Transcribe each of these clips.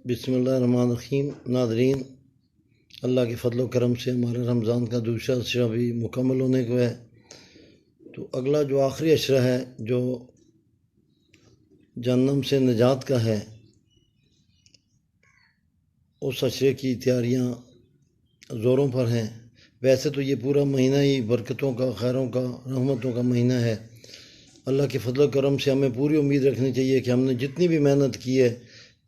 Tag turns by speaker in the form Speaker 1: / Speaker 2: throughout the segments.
Speaker 1: بسم اللہ الرحمن الرحیم۔ ناظرین، اللہ کے فضل و کرم سے ہمارے رمضان کا دوسرا عشرہ بھی مکمل ہونے کو ہے، تو اگلا جو آخری عشرہ ہے جو جہنم سے نجات کا ہے، اس عشرے کی تیاریاں زوروں پر ہیں۔ ویسے تو یہ پورا مہینہ ہی برکتوں کا، خیروں کا، رحمتوں کا مہینہ ہے۔ اللہ کے فضل و کرم سے ہمیں پوری امید رکھنی چاہیے کہ ہم نے جتنی بھی محنت کی ہے،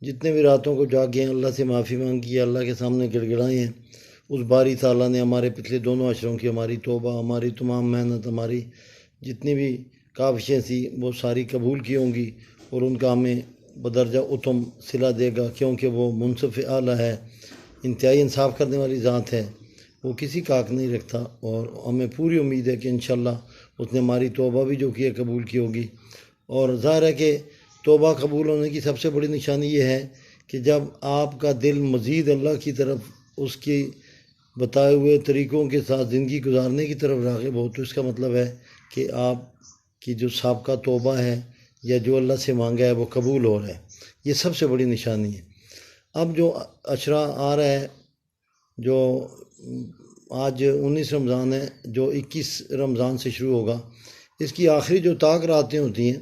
Speaker 1: جتنے بھی راتوں کو جاگے ہیں، اللہ سے معافی مانگی ہے، اللہ کے سامنے گڑ گڑائے ہیں، اس باری تعالیٰ نے ہمارے پچھلے دونوں عشروں کی ہماری توبہ، ہماری تمام محنت، ہماری جتنی بھی کاوشیں تھیں وہ ساری قبول کی ہوں گی، اور ان کا ہمیں بدرجہ اتم صلہ دے گا، کیونکہ وہ منصف اعلیٰ ہے، انتہائی انصاف کرنے والی ذات ہے، وہ کسی کا حق نہیں رکھتا، اور ہمیں پوری امید ہے کہ انشاءاللہ اس نے ہماری توبہ بھی جو کی ہے قبول کی ہوگی۔ اور ظاہر ہے کہ توبہ قبول ہونے کی سب سے بڑی نشانی یہ ہے کہ جب آپ کا دل مزید اللہ کی طرف، اس کی بتائے ہوئے طریقوں کے ساتھ زندگی گزارنے کی طرف راغب ہو، تو اس کا مطلب ہے کہ آپ کی جو سابقہ توبہ ہے یا جو اللہ سے مانگا ہے وہ قبول ہو رہا ہے۔ یہ سب سے بڑی نشانی ہے۔ اب جو عشرہ آ رہا ہے، جو آج 19 رمضان ہے، جو 21 رمضان سے شروع ہوگا، اس کی آخری جو طاق راتیں ہوتی ہیں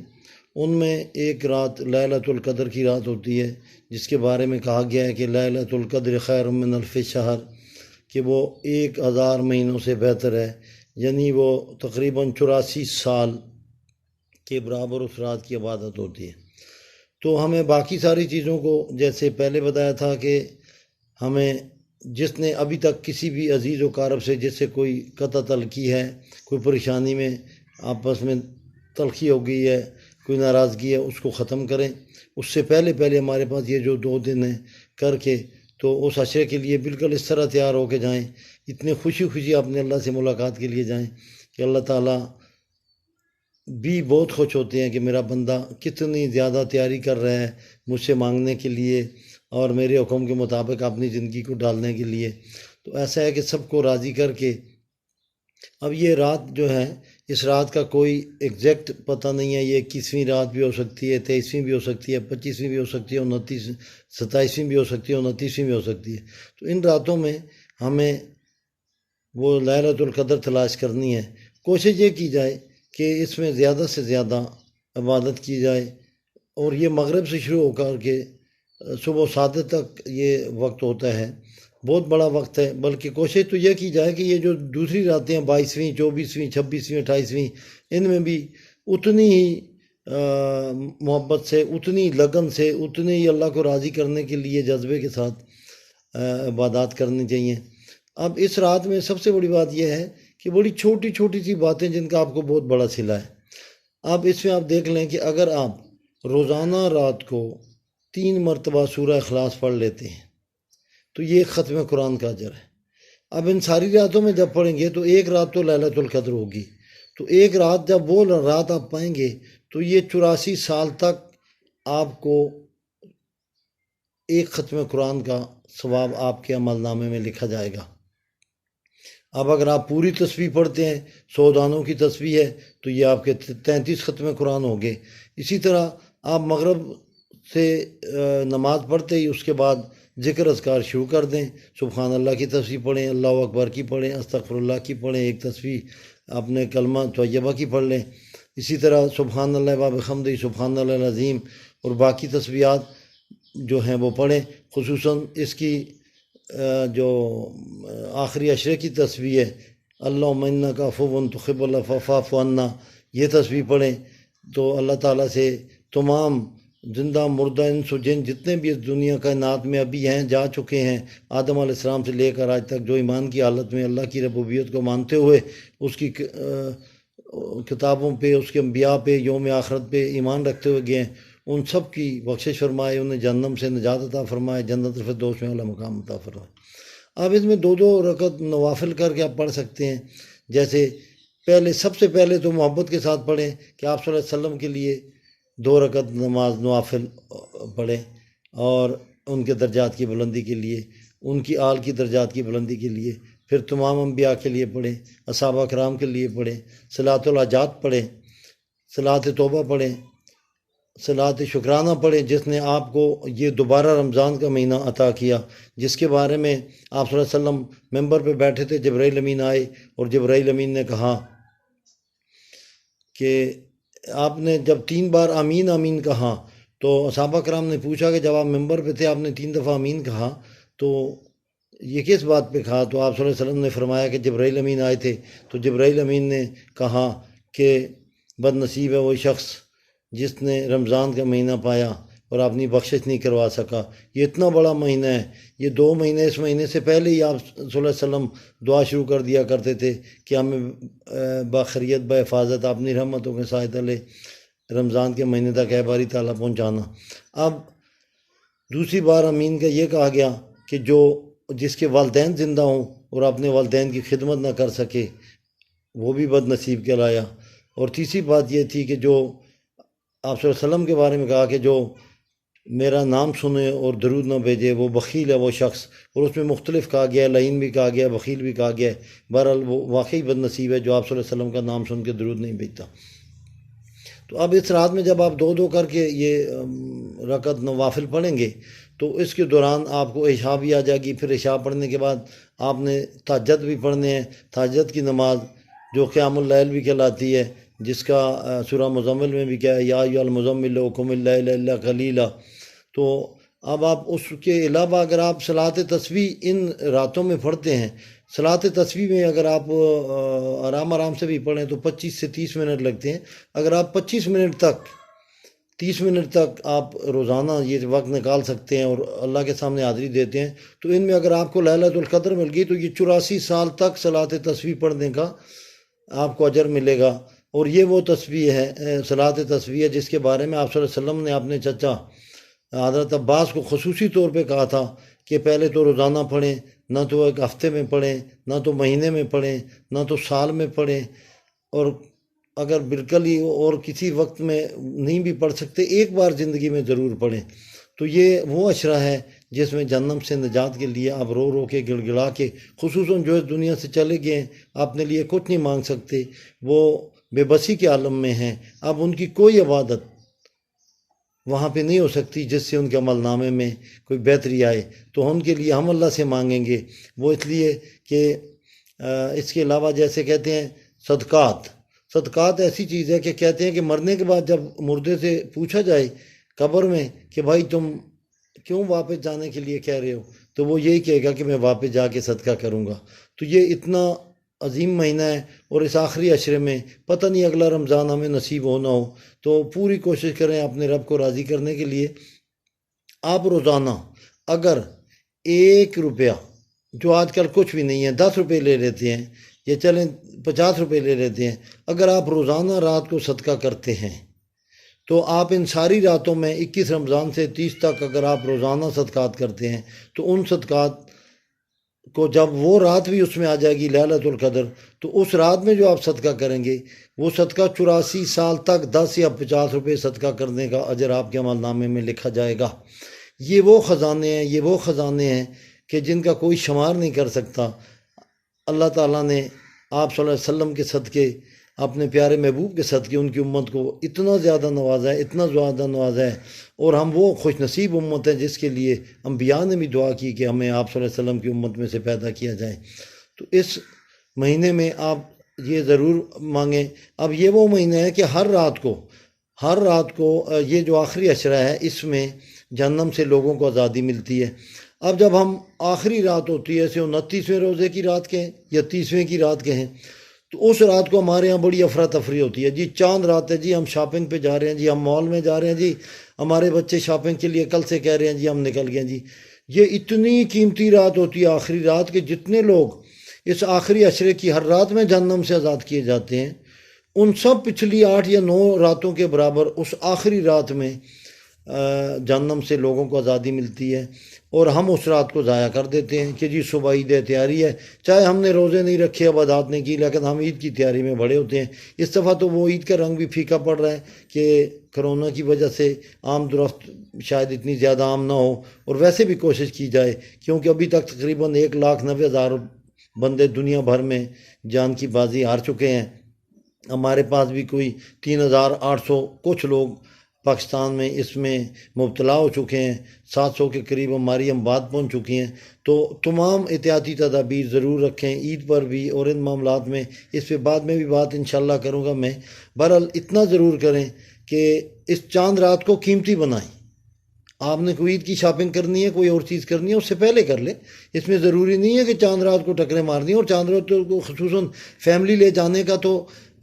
Speaker 1: ان میں ایک رات لیلۃ القدر کی رات ہوتی ہے، جس کے بارے میں کہا گیا ہے کہ لیلۃ القدر خیر من الف شہر، کہ وہ 1000 مہینوں سے بہتر ہے، یعنی وہ تقریباً 84 سال کے برابر اس رات کی عبادت ہوتی ہے۔ تو ہمیں باقی ساری چیزوں کو، جیسے پہلے بتایا تھا کہ ہمیں جس نے ابھی تک کسی بھی عزیز و قارب سے جس سے کوئی قطع تلخی ہے، کوئی پریشانی میں آپس میں تلخی ہو گئی ہے، کوئی ناراضگی ہے، اس کو ختم کریں۔ اس سے پہلے ہمارے پاس یہ جو 2 دن ہیں کر کے، تو اس عشرے کے لیے بالکل اس طرح تیار ہو کے جائیں، اتنے خوشی اپنے اللہ سے ملاقات کے لیے جائیں کہ اللہ تعالیٰ بھی بہت خوش ہوتے ہیں کہ میرا بندہ کتنی زیادہ تیاری کر رہا ہے مجھ سے مانگنے کے لیے اور میرے حکم کے مطابق اپنی زندگی کو ڈالنے کے لیے۔ تو ایسا ہے کہ سب کو راضی کر کے، اب یہ رات جو ہے، اس رات کا کوئی ایگزیکٹ پتہ نہیں ہے، یہ 21ویں رات بھی ہو سکتی ہے، 23ویں بھی ہو سکتی ہے، 25ویں بھی ہو سکتی ہے، 27ویں بھی ہو سکتی ہے، 29ویں بھی ہو سکتی ہے۔ تو ان راتوں میں ہمیں وہ لیلۃ القدر تلاش کرنی ہے۔ کوشش یہ کی جائے کہ اس میں زیادہ سے زیادہ عبادت کی جائے، اور یہ مغرب سے شروع ہو کر کے صبح 7 تک یہ وقت ہوتا ہے، بہت بڑا وقت ہے۔ بلکہ کوشش تو یہ کی جائے کہ یہ جو دوسری راتیں ہیں، 22ویں، 24ویں، 26ویں، 28ویں، ان میں بھی اتنی ہی محبت سے، اتنی لگن سے، اتنی ہی اللہ کو راضی کرنے کے لیے جذبے کے ساتھ عبادات کرنی چاہیے۔ اب اس رات میں سب سے بڑی بات یہ ہے کہ بڑی چھوٹی سی باتیں جن کا آپ کو بہت بڑا صلہ ہے۔ اب اس میں آپ دیکھ لیں کہ اگر آپ روزانہ رات کو 3 مرتبہ سورہ اخلاص پڑھ لیتے ہیں تو یہ ختم قرآن کا اجر ہے۔ اب ان ساری راتوں میں جب پڑھیں گے تو ایک رات تو لیلۃ القدر ہوگی، تو ایک رات جب وہ رات آپ پائیں گے تو یہ 84 سال تک آپ کو ایک ختم قرآن کا ثواب آپ کے عمل نامے میں لکھا جائے گا۔ اب اگر آپ پوری تسبیح پڑھتے ہیں، 100 دانوں کی تسبیح ہے، تو یہ آپ کے 33 ختم قرآن ہو گئے۔ اسی طرح آپ مغرب سے نماز پڑھتے ہی اس کے بعد ذکر اذکار شروع کر دیں، سبحان اللہ کی تسبیح پڑھیں، اللہ اکبر کی پڑھیں، استغفر اللہ کی پڑھیں، ایک تسبیح اپنے کلمہ طیبہ کی پڑھ لیں۔ اسی طرح سبحان اللہ و بحمدہ، سبحان اللہ العظیم، اور باقی تسبیحات جو ہیں وہ پڑھیں۔ خصوصاً اس کی جو آخری عشرے کی تسبیح ہے، اللہم انک عفو تحب العفو فاعف عنا، یہ تسبیح پڑھیں تو اللہ تعالیٰ سے تمام زندہ مردہ انس و جن جتنے بھی اس دنیا کائنات میں ابھی ہیں، جا چکے ہیں، آدم علیہ السلام سے لے کر آج تک، جو ایمان کی حالت میں اللہ کی ربوبیت کو مانتے ہوئے اس کی کتابوں پہ، اس کے انبیاء پہ، یوم آخرت پہ ایمان رکھتے ہوئے گئے ہیں، ان سب کی بخشش فرمائے، انہیں جہنم سے نجات عطا فرمائے، جنت الفردوس میں اعلیٰ مقام عطا فرمائے۔ اب اس میں 2 رکعت نوافل کر کے آپ پڑھ سکتے ہیں۔ جیسے سب سے پہلے تو محبت کے ساتھ پڑھیں کہ آپ صلی اللہ علیہ وسلم کے لیے 2 رکعت نماز نوافل پڑھیں، اور ان کے درجات کی بلندی کے لیے، ان کی آل کی درجات کی بلندی کے لیے۔ پھر تمام انبیاء کے لیے پڑھیں، اصحابہ کرام کے لیے پڑھیں، صلاۃ الحاجات پڑھیں، صلاۃ توبہ پڑھیں، صلاۃ شکرانہ پڑھیں جس نے آپ کو یہ دوبارہ رمضان کا مہینہ عطا کیا، جس کے بارے میں آپ صلی اللہ علیہ وسلم ممبر پہ بیٹھے تھے، جبرائیل امین آئے اور جبرائیل امین نے کہا کہ آپ نے جب 3 بار آمین آمین کہا تو صحابہ کرام نے پوچھا کہ جب آپ ممبر پہ تھے آپ نے 3 دفعہ آمین کہا تو یہ کس بات پہ کہا؟ تو آپ صلی اللہ علیہ وسلم نے فرمایا کہ جبرائیل امین آئے تھے تو جبرائیل امین نے کہا کہ بد نصیب ہے وہی شخص جس نے رمضان کا مہینہ پایا اور اپنی بخشش نہیں کروا سکا۔ یہ اتنا بڑا مہینہ ہے، یہ 2 مہینے اس مہینے سے پہلے ہی آپ صلی اللہ علیہ وسلم دعا شروع کر دیا کرتے تھے کہ ہمیں باخریت بحفاظت اپنی رحمتوں کے سائے تلے رمضان کے مہینے تک اے باری تعالیٰ پہنچانا۔ اب دوسری بار امین کا یہ کہا گیا کہ جس کے والدین زندہ ہوں اور اپنے والدین کی خدمت نہ کر سکے وہ بھی بد نصیب کہلایا۔ اور تیسری بات یہ تھی کہ جو آپ صلی اللہ علیہ وسلم کے بارے میں کہا کہ جو میرا نام سنے اور درود نہ بھیجے وہ بخیل ہے وہ شخص، اور اس میں مختلف کہا گیا، لعین بھی کہا گیا، بخیل بھی کہا گیا۔ بہرحال وہ واقعی بد نصیب ہے جو آپ صلی اللہ علیہ وسلم کا نام سن کے درود نہیں بھیجتا۔ تو اب اس رات میں جب آپ 2 کر کے یہ رکعت نوافل پڑھیں گے تو اس کے دوران آپ کو عشاء بھی آ جائے گی، پھر عشاء پڑھنے کے بعد آپ نے تہجد بھی پڑھنے ہیں۔ تہجد کی نماز جو قیام اللیل بھی کہلاتی ہے، جس کا سورہ مزمل میں بھی کیا ہے، یا ایھا المزمل قم اللیل الا قلیلا۔ تو اب آپ اس کے علاوہ اگر آپ صلاۃ تسبیح ان راتوں میں پڑھتے ہیں، صلاۃ تسبیح میں اگر آپ آرام سے بھی پڑھیں تو 25 سے 30 منٹ لگتے ہیں۔ اگر آپ 25 منٹ تک 30 منٹ تک آپ روزانہ یہ وقت نکال سکتے ہیں اور اللہ کے سامنے حاضری دیتے ہیں تو ان میں اگر آپ کو لیلۃ القدر مل گئی تو یہ 84 سال تک صلاۃ تسبیح پڑھنے کا آپ کو اجر ملے گا۔ اور یہ وہ تسبیح ہے، صلاۃ تسبیح ہے جس کے بارے میں آپ صلی اللہ علیہ وسلم نے اپنے چچا حضرت عباس کو خصوصی طور پہ کہا تھا کہ پہلے تو روزانہ پڑھیں، نہ تو ایک ہفتے میں پڑھیں، نہ تو مہینے میں پڑھیں، نہ تو سال میں پڑھیں، اور اگر بالکل ہی اور کسی وقت میں نہیں بھی پڑھ سکتے ایک بار زندگی میں ضرور پڑھیں۔ تو یہ وہ عشرہ ہے جس میں جہنم سے نجات کے لیے آپ رو رو کے گڑ گڑا کے، خصوصاً جو اس دنیا سے چلے گئے ہیں اپنے لیے کچھ نہیں مانگ سکتے، وہ بے بسی کے عالم میں ہیں، اب ان کی کوئی عبادت وہاں پہ نہیں ہو سکتی جس سے ان کے عمل نامے میں کوئی بہتری آئے، تو ان کے لیے ہم اللہ سے مانگیں گے۔ وہ اس لیے کہ اس کے علاوہ جیسے کہتے ہیں صدقات ایسی چیز ہے کہ کہتے ہیں کہ مرنے کے بعد جب مردے سے پوچھا جائے قبر میں کہ بھائی تم کیوں واپس جانے کے لیے کہہ رہے ہو، تو وہ یہی کہے گا کہ میں واپس جا کے صدقہ کروں گا۔ تو یہ اتنا عظیم مہینہ ہے، اور اس آخری عشرے میں پتہ نہیں اگلا رمضان ہمیں نصیب ہو نہ ہو، تو پوری کوشش کریں اپنے رب کو راضی کرنے کے لیے۔ آپ روزانہ اگر 1 روپیہ، جو آج کل کچھ بھی نہیں ہے، 10 روپے لے لیتے ہیں یا چلیں 50 روپے لے لیتے ہیں، اگر آپ روزانہ رات کو صدقہ کرتے ہیں تو آپ ان ساری راتوں میں 21 رمضان سے 30 تک اگر آپ روزانہ صدقات کرتے ہیں تو ان صدقات کو جب وہ رات بھی اس میں آ جائے گی لیلۃ القدر، تو اس رات میں جو آپ صدقہ کریں گے وہ صدقہ 84 سال تک 10 یا 50 روپے صدقہ کرنے کا اجر آپ کے عمل نامے میں لکھا جائے گا۔ یہ وہ خزانے ہیں کہ جن کا کوئی شمار نہیں کر سکتا۔ اللہ تعالیٰ نے آپ صلی اللہ علیہ وسلم کے صدقے، اپنے پیارے محبوب کے صدقے ان کی امت کو اتنا زیادہ نوازا ہے، اور ہم وہ خوش نصیب امت ہیں جس کے لیے انبیاء نے بھی دعا کی کہ ہمیں آپ صلی اللہ علیہ وسلم کی امت میں سے پیدا کیا جائے۔ تو اس مہینے میں آپ یہ ضرور مانگیں۔ اب یہ وہ مہینہ ہے کہ ہر رات کو یہ جو آخری عشرہ ہے اس میں جہنم سے لوگوں کو آزادی ملتی ہے۔ اب جب ہم آخری رات ہوتی ہے، اسے 29ویں روزے کی رات کہیں یا 30ویں کی رات کہیں، تو اس رات کو ہمارے ہاں بڑی افراتفری ہوتی ہے، جی چاند رات ہے، جی ہم شاپنگ پہ جا رہے ہیں، جی ہم مال میں جا رہے ہیں، جی ہمارے بچے شاپنگ کے لیے کل سے کہہ رہے ہیں، جی ہم نکل گئے ہیں۔ جی یہ اتنی قیمتی رات ہوتی ہے آخری رات کہ جتنے لوگ اس آخری عشرے کی ہر رات میں جہنم سے آزاد کیے جاتے ہیں، ان سب پچھلی 8 یا 9 راتوں کے برابر اس آخری رات میں جہنم سے لوگوں کو آزادی ملتی ہے، اور ہم اس رات کو ضائع کر دیتے ہیں کہ جی صبح عید تیاری ہے، چاہے ہم نے روزے نہیں رکھے، عبادات نہیں کی، لیکن ہم عید کی تیاری میں بڑے ہوتے ہیں۔ اس دفعہ تو وہ عید کا رنگ بھی پھیکا پڑ رہا ہے کہ کرونا کی وجہ سے عام درخت شاید اتنی زیادہ عام نہ ہو، اور ویسے بھی کوشش کی جائے کیونکہ ابھی تک تقریباً 1,90,000 بندے دنیا بھر میں جان کی بازی ہار چکے ہیں۔ ہمارے پاس بھی کوئی 3,800 کچھ لوگ پاکستان میں اس میں مبتلا ہو چکے ہیں، 700 کے قریب ہماری اموات پہنچ چکی ہیں۔ تو تمام احتیاطی تدابیر ضرور رکھیں، عید پر بھی اور ان معاملات میں۔ اس پہ بعد میں بھی بات انشاءاللہ کروں گا میں۔ بہرحال اتنا ضرور کریں کہ اس چاند رات کو قیمتی بنائیں۔ آپ نے کوئی عید کی شاپنگ کرنی ہے، کوئی اور چیز کرنی ہے، اس سے پہلے کر لیں۔ اس میں ضروری نہیں ہے کہ چاند رات کو ٹکریں مارنی ہیں، اور چاند رات کو خصوصاً فیملی لے جانے کا تو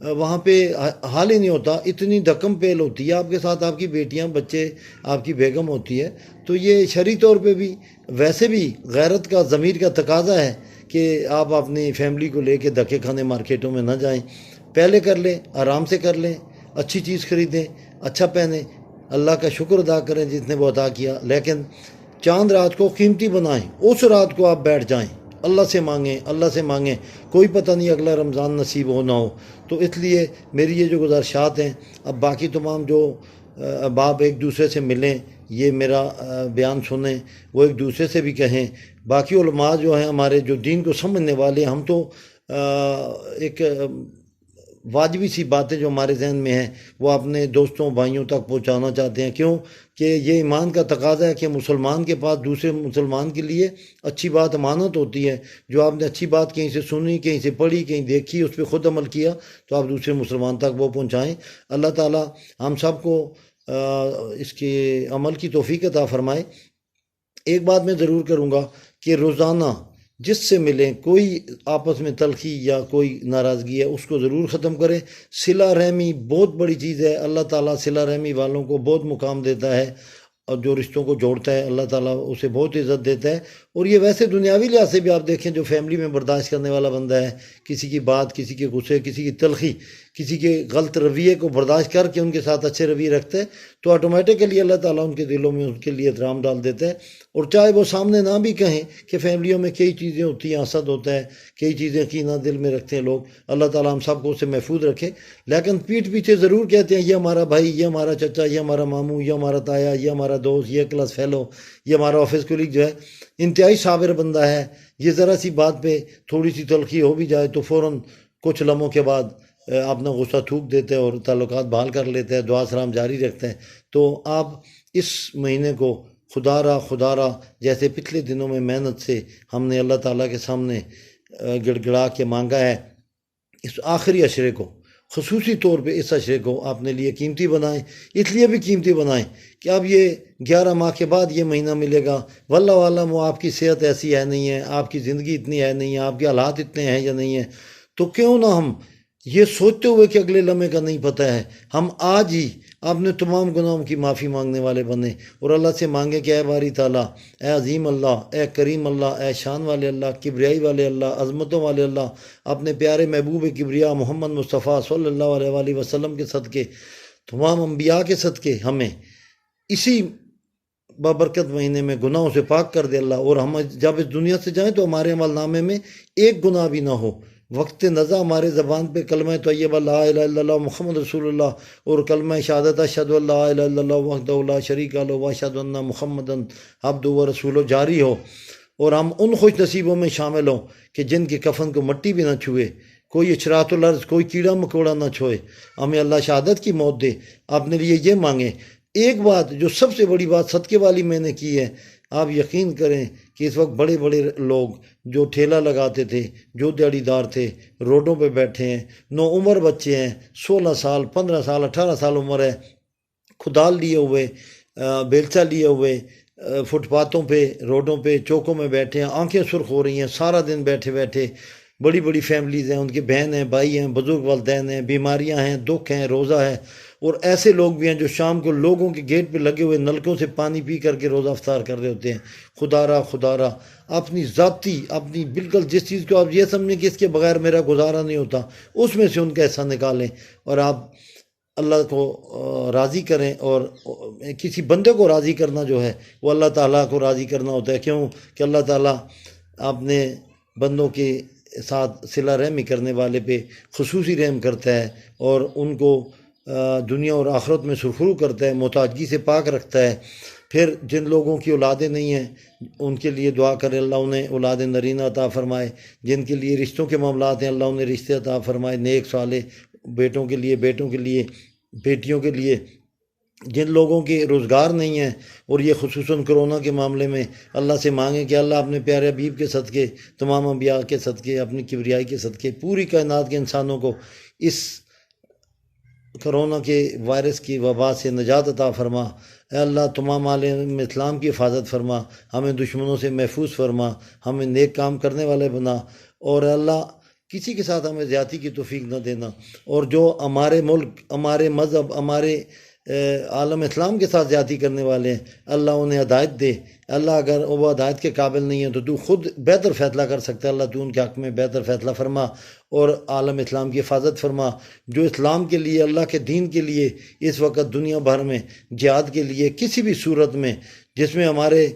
Speaker 1: وہاں پہ حال ہی نہیں ہوتا، اتنی دھکم پیل ہوتی ہے آپ کے ساتھ، آپ کی بیٹیاں، بچے، آپ کی بیگم ہوتی ہے۔ تو یہ شرعی طور پہ بھی ویسے بھی غیرت کا، ضمیر کا تقاضا ہے کہ آپ اپنی فیملی کو لے کے دھکے کھانے مارکیٹوں میں نہ جائیں۔ پہلے کر لیں، آرام سے کر لیں، اچھی چیز خریدیں، اچھا پہنیں، اللہ کا شکر ادا کریں جس نے وہ عطا کیا، لیکن چاند رات کو قیمتی بنائیں۔ اس رات کو آپ بیٹھ جائیں، اللہ سے مانگیں، اللہ سے مانگیں، کوئی پتہ نہیں اگلا رمضان نصیب ہو نہ ہو۔ تو اس لیے میری یہ جو گزارشات ہیں، اب باقی تمام جو احباب ایک دوسرے سے ملیں، یہ میرا بیان سنیں، وہ ایک دوسرے سے بھی کہیں۔ باقی علماء جو ہیں ہمارے، جو دین کو سمجھنے والے، ہم تو ایک واجبی سی باتیں جو ہمارے ذہن میں ہیں وہ اپنے دوستوں بھائیوں تک پہنچانا چاہتے ہیں۔ کیوں کہ یہ ایمان کا تقاضا ہے کہ مسلمان کے پاس دوسرے مسلمان کے لیے اچھی بات امانت ہوتی ہے۔ جو آپ نے اچھی بات کہیں سے سنی، کہیں سے پڑھی، کہیں دیکھی، اس پہ خود عمل کیا، تو آپ دوسرے مسلمان تک وہ پہنچائیں۔ اللہ تعالی ہم سب کو اس کے عمل کی توفیق عطا فرمائے۔ ایک بات میں ضرور کروں گا کہ روزانہ جس سے ملیں، کوئی آپس میں تلخی یا کوئی ناراضگی ہے اس کو ضرور ختم کریں۔ صلہ رحمی بہت بڑی چیز ہے، اللہ تعالیٰ صلہ رحمی والوں کو بہت مقام دیتا ہے، اور جو رشتوں کو جوڑتا ہے اللہ تعالیٰ اسے بہت عزت دیتا ہے۔ اور یہ ویسے دنیاوی لحاظ سے بھی آپ دیکھیں، جو فیملی میں برداشت کرنے والا بندہ ہے، کسی کی بات، کسی کے غصے، کسی کی تلخی، کسی کے غلط رویے کو برداشت کر کے ان کے ساتھ اچھے رویے رکھتا ہے، تو آٹومیٹیکلی اللہ تعالیٰ ان کے دلوں میں ان کے لیے احترام ڈال دیتا ہے۔ اور چاہے وہ سامنے نہ بھی کہیں کہ فیملیوں میں کئی چیزیں ہوتی ہیں، حسد ہوتا ہے، کئی چیزیں کینہ دل میں رکھتے ہیں لوگ، اللہ تعالیٰ ہم سب کو اسے محفوظ رکھے، لیکن پیٹھ پیچھے ضرور کہتے ہیں یہ ہمارا بھائی، یہ ہمارا چچا، یہ ہمارا ماموں، یہ ہمارا تایا، یہ ہمارا دوست، یہ کلاس فیلو، یہ ہمارا آفس کولیگ جو ہے انتہائی صابر بندہ ہے، یہ ذرا سی بات پہ تھوڑی سی تلخی ہو بھی جائے تو فوراً کچھ لمحوں کے بعد اپنا غصہ تھوک دیتا ہے اور تعلقات بحال کر لیتا ہے، دعا سلام جاری رکھتا ہے۔ تو آپ اس مہینے کو خدا را جیسے پچھلے دنوں میں محنت سے ہم نے اللہ تعالیٰ کے سامنے گڑ گڑا کے مانگا ہے، اس آخری عشرے کو، خصوصی طور پہ اس عشرے کو اپنے لیے قیمتی بنائیں۔ اس لیے بھی قیمتی بنائیں کہ اب یہ 11 ماہ کے بعد یہ مہینہ ملے گا، واللہ عالم وہ آپ کی صحت ایسی ہے نہیں ہے، آپ کی زندگی اتنی ہے نہیں ہے، آپ کے حالات اتنے ہیں یا نہیں ہیں، تو کیوں نہ ہم یہ سوچتے ہوئے کہ اگلے لمحے کا نہیں پتہ ہے، ہم آج ہی اپنے تمام گناہوں کی معافی مانگنے والے بنیں اور اللہ سے مانگیں کہ اے باری تعالیٰ، اے عظیم اللہ، اے کریم اللہ، اے شان والے اللہ، کبریائی والے اللہ، عظمتوں والے اللہ، اپنے پیارے محبوب کبریا محمد مصطفیٰ صلی اللہ علیہ وآلہ وسلم کے صدقے، تمام انبیاء کے صدقے ہمیں اسی بابرکت مہینے میں گناہوں سے پاک کر دے اللہ، اور ہم جب اس دنیا سے جائیں تو ہمارے عمل نامے میں ایک گناہ بھی نہ ہو، وقت نزا ہمارے زبان پہ کلمہ طیبہ لا الہ الا اللہ محمد رسول اللہ اور کلمہ شہادت اشہد ان لا الہ الا اللہ وحدہ لا شریک لہ واشہد ان محمدا عبدہ ورسولہ جاری ہو، اور ہم ان خوش نصیبوں میں شامل ہوں کہ جن کے کفن کو مٹی بھی نہ چھوئے، کوئی اشراط الارض، کوئی کیڑا مکوڑا نہ چھوئے، ہمیں اللہ شہادت کی موت دے۔ اپنے لیے یہ مانگیں۔ ایک بات جو سب سے بڑی بات صدقے والی میں نے کی ہے، آپ یقین کریں کہ اس وقت بڑے بڑے لوگ جو ٹھیلا لگاتے تھے، جو دیہڑی دار تھے، روڈوں پہ بیٹھے ہیں، نوعمر بچے ہیں، 16 سال، 15 سال، 18 سال عمر ہے، کھدال لیے ہوئے، بیلچہ لیے ہوئے، فٹ پاتھوں پہ، روڈوں پہ، چوکوں میں بیٹھے ہیں، آنکھیں سرخ ہو رہی ہیں سارا دن بیٹھے بیٹھے، بڑی بڑی فیملیز ہیں، ان کے بہن ہیں، بھائی ہیں، بزرگ والدین ہیں، بیماریاں ہیں، دکھ ہیں، روزہ ہے، اور ایسے لوگ بھی ہیں جو شام کو لوگوں کے گیٹ پہ لگے ہوئے نلکوں سے پانی پی کر کے روزہ افطار کر رہے ہوتے ہیں۔ خدا را اپنی ذاتی، اپنی بالکل جس چیز کو آپ یہ سمجھیں کہ اس کے بغیر میرا گزارا نہیں ہوتا، اس میں سے ان کا حصہ نکالیں، اور آپ اللہ کو راضی کریں۔ اور کسی بندے کو راضی کرنا جو ہے وہ اللہ تعالیٰ کو راضی کرنا ہوتا ہے، کیوں کہ اللہ تعالیٰ اپنے بندوں کے ساتھ صلہ رحمی کرنے والے پہ خصوصی رحم کرتا ہے، اور ان کو دنیا اور آخرت میں سرخرو کرتا ہے، محتاجگی سے پاک رکھتا ہے۔ پھر جن لوگوں کی اولادیں نہیں ہیں ان کے لیے دعا کریں اللہ انہیں اولاد نرینہ عطا فرمائے، جن کے لیے رشتوں کے معاملات ہیں اللہ انہیں رشتے عطا فرمائے، نیک صالح بیٹوں کے لیے، بیٹیوں کے لیے، جن لوگوں کے روزگار نہیں ہیں، اور یہ خصوصاً کرونا کے معاملے میں اللہ سے مانگیں کہ اللہ اپنے پیارے حبیب کے صدقے، تمام انبیاء کے صدقے، اپنی کبریائی کے صدقے پوری کائنات کے انسانوں کو اس کرونا کے وائرس کی وبا سے نجات عطا فرما۔ اے اللہ تمام عالم اسلام کی حفاظت فرما، ہمیں دشمنوں سے محفوظ فرما، ہمیں نیک کام کرنے والے بنا، اور اے اللہ کسی کے ساتھ ہمیں زیادتی کی توفیق نہ دینا، اور جو ہمارے ملک، ہمارے مذہب، ہمارے عالم اسلام کے ساتھ زیادتی کرنے والے ہیں، اللہ انہیں ہدایت دے۔ اللہ اگر وہ ہدایت کے قابل نہیں ہیں تو خود بہتر فیصلہ کر سکتا ہے، اللہ تو ان کے حق میں بہتر فیصلہ فرما اور عالم اسلام کی حفاظت فرما۔ جو اسلام کے لیے، اللہ کے دین کے لیے اس وقت دنیا بھر میں جہاد کے لیے کسی بھی صورت میں، جس میں ہمارے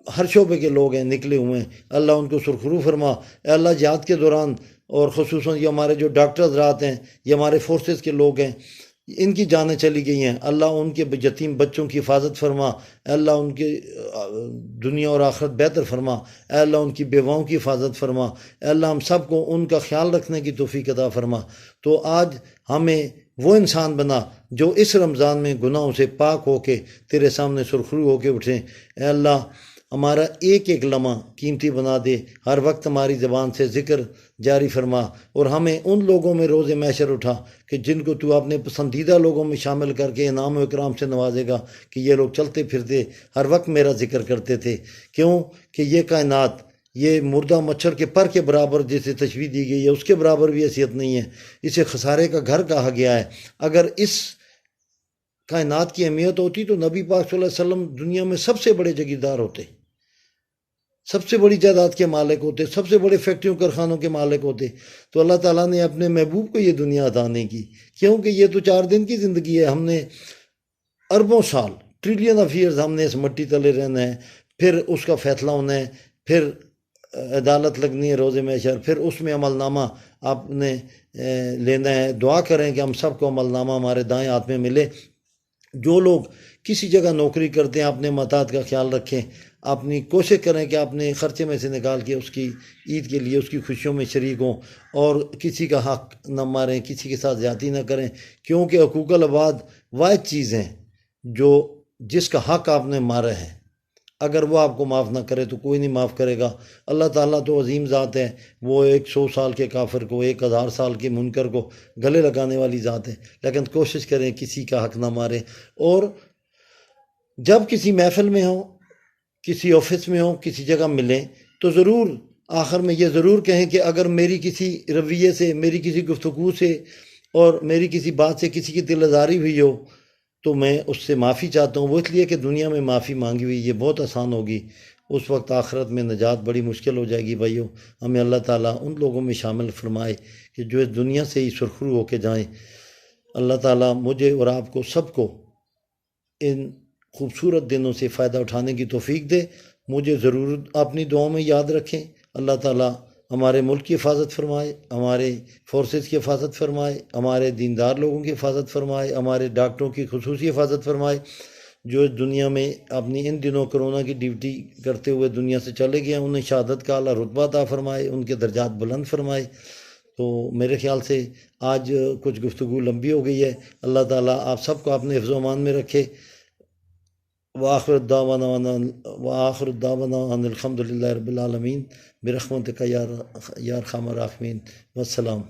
Speaker 1: ہر شعبے کے لوگ ہیں نکلے ہوئے ہیں، اللہ ان کو سرخرو فرما۔ اے اللہ جہاد کے دوران، اور خصوصاً یہ ہمارے جو ڈاکٹر حضرات ہیں، یہ ہمارے فورسز کے لوگ ہیں، ان کی جانیں چلی گئی ہیں، اللہ ان کے یتیم بچوں کی حفاظت فرما۔ اے اللہ ان کے دنیا اور آخرت بہتر فرما۔ اے اللہ ان کی بیواؤں کی حفاظت فرما۔ اے اللہ ہم سب کو ان کا خیال رکھنے کی توفیق عطا فرما۔ تو آج ہمیں وہ انسان بنا جو اس رمضان میں گناہوں سے پاک ہو کے تیرے سامنے سرخرو ہو کے اٹھیں۔ اے اللہ ہمارا ایک ایک لمحہ قیمتی بنا دے، ہر وقت ہماری زبان سے ذکر جاری فرما، اور ہمیں ان لوگوں میں روز محشر اٹھا کہ جن کو تو اپنے پسندیدہ لوگوں میں شامل کر کے انعام و اکرام سے نوازے گا، کہ یہ لوگ چلتے پھرتے ہر وقت میرا ذکر کرتے تھے۔ کیوں کہ یہ کائنات، یہ مردہ مچھر کے پر کے برابر جسے تشبیہ دی گئی ہے، اس کے برابر بھی حیثیت نہیں ہے، اسے خسارے کا گھر کہا گیا ہے۔ اگر اس کائنات کی اہمیت ہوتی تو نبی پاک صلی اللہ علیہ وسلم دنیا میں سب سے بڑے جگیردار ہوتے، سب سے بڑی جائیداد کے مالک ہوتے، سب سے بڑے فیکٹریوں کارخانوں کے مالک ہوتے۔ تو اللہ تعالیٰ نے اپنے محبوب کو یہ دنیا عطا نہیں کی، کیونکہ یہ تو 4 دن کی زندگی ہے۔ ہم نے اربوں سال، ٹریلین آف ایئرز ہم نے اس مٹی تلے رہنا ہے، پھر اس کا فیصلہ ہونا ہے، پھر عدالت لگنی ہے روز محشر، پھر اس میں عمل نامہ آپ نے لینا ہے۔ دعا کریں کہ ہم سب کو عمل نامہ ہمارے دائیں ہاتھ میں ملے۔ جو لوگ کسی جگہ نوکری کرتے ہیں اپنے متاعت کا خیال رکھیں، اپنی کوشش کریں کہ اپنے خرچے میں سے نکال کے اس کی عید کے لیے اس کی خوشیوں میں شریک ہوں، اور کسی کا حق نہ ماریں، کسی کے ساتھ زیادتی نہ کریں، کیونکہ حقوق العباد واحد چیز ہیں جس کا حق آپ نے مارا ہے، اگر وہ آپ کو معاف نہ کرے تو کوئی نہیں معاف کرے گا۔ اللہ تعالیٰ تو عظیم ذات ہے، وہ 100 سال کے کافر کو، 1000 سال کے منکر کو گلے لگانے والی ذات ہے، لیکن کوشش کریں کسی کا حق نہ ماریں۔ اور جب کسی محفل میں ہوں، کسی آفس میں ہوں، کسی جگہ ملیں تو ضرور آخر میں یہ ضرور کہیں کہ اگر میری کسی رویے سے، میری کسی گفتگو سے اور میری کسی بات سے کسی کی دل آزاری ہوئی ہو تو میں اس سے معافی چاہتا ہوں۔ وہ اس لیے کہ دنیا میں معافی مانگی ہوئی یہ بہت آسان ہوگی، اس وقت آخرت میں نجات بڑی مشکل ہو جائے گی۔ بھائیو، ہمیں اللہ تعالیٰ ان لوگوں میں شامل فرمائے کہ جو اس دنیا سے ہی سرخرو ہو کے جائیں۔ اللہ تعالیٰ مجھے اور آپ کو سب کو ان خوبصورت دنوں سے فائدہ اٹھانے کی توفیق دے۔ مجھے ضرور اپنی دعاؤں میں یاد رکھیں۔ اللہ تعالیٰ ہمارے ملک کی حفاظت فرمائے، ہمارے فورسز کی حفاظت فرمائے، ہمارے دیندار لوگوں کی حفاظت فرمائے، ہمارے ڈاکٹروں کی خصوصی حفاظت فرمائے جو اس دنیا میں اپنی ان دنوں کرونا کی ڈیوٹی کرتے ہوئے دنیا سے چلے گئے ہیں، انہیں شہادت کا اعلیٰ رتبہ عطا فرمائے، ان کے درجات بلند فرمائے۔ تو میرے خیال سے آج کچھ گفتگو لمبی ہو گئی ہے۔ اللہ تعالیٰ آپ سب کو اپنے حفظ و امان میں رکھے۔ وآخر الدعوانا ان الحمد للہ رب العالمین برحمتک یا ارحم الراحمین، والسلام۔